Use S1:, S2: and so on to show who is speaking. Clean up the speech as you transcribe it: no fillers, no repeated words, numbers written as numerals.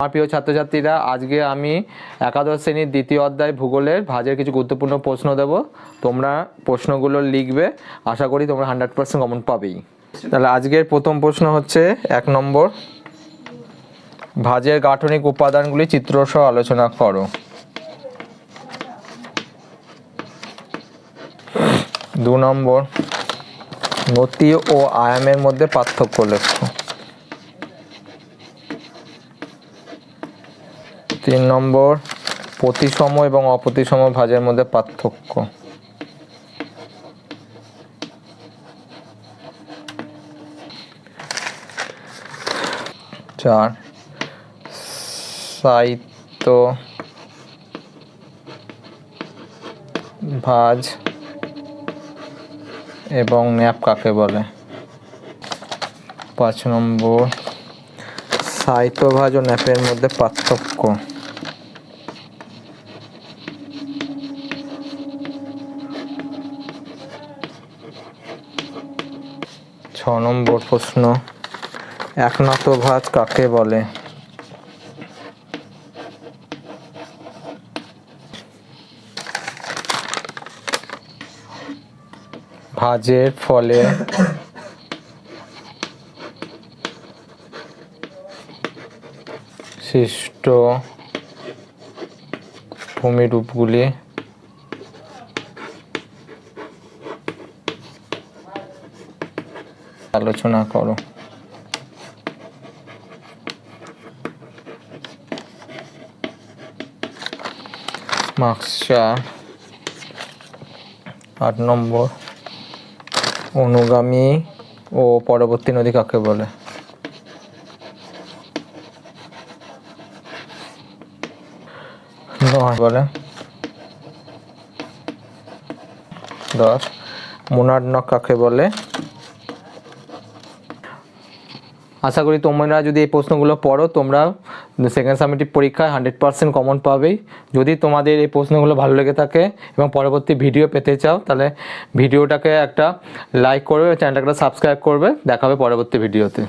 S1: আমার প্রিয় ছাত্রছাত্রীরা, আজকে আমি একাদশ শ্রেণীর দ্বিতীয় অধ্যায় ভূগোলের ভাজের কিছু গুরুত্বপূর্ণ প্রশ্ন দেব। তোমরা প্রশ্নগুলো লিখবে, আশা করি তোমরা 100% কমন পাবেই। তাহলে আজকের প্রথম প্রশ্ন হচ্ছে 1 নম্বর, ভাজের গাঠনিক উপাদানগুলি চিত্রসহ আলোচনা করো। 2 নম্বর, নতি ও আয়ামের মধ্যে পার্থক্য লেখো। 3 নম্বর, প্রতিসম এবং অপ্রতিসম ভাজের মধ্যে পার্থক্য। 4, সাহিত্য ভাজ এবং ন্যাপ কাকে বলে। 5 নম্বর, সাহিত্য ভাজ ও ন্যাপের মধ্যে পার্থক্য। 6 নম্বর প্রশ্ন, একনাথ ভাজ কাকে বলে। 7 ভাজের ফলে সৃষ্ট ভূমিরূপগুলি আলোচনা করো। মার্কস 4। 8 নম্বর, অনুগামী ও পরবর্তী নদী কাকে বলে। 9 বলে। 10, মূনার্ণক কাকে বলে। আশা করি তোমরা যদি এই প্রশ্নগুলো পড়ো, তোমরা সেকেন্ড সামেটিভ পরীক্ষায় 100% কমন পাবেই। যদি তোমাদের এই প্রশ্নগুলো ভালো লেগে থাকে এবং পরবর্তী ভিডিও পেতে চাও, তাহলে ভিডিওটাকে একটা লাইক করবে, চ্যানেলটাকে সাবস্ক্রাইব করবে। দেখা হবে পরবর্তী ভিডিওতে।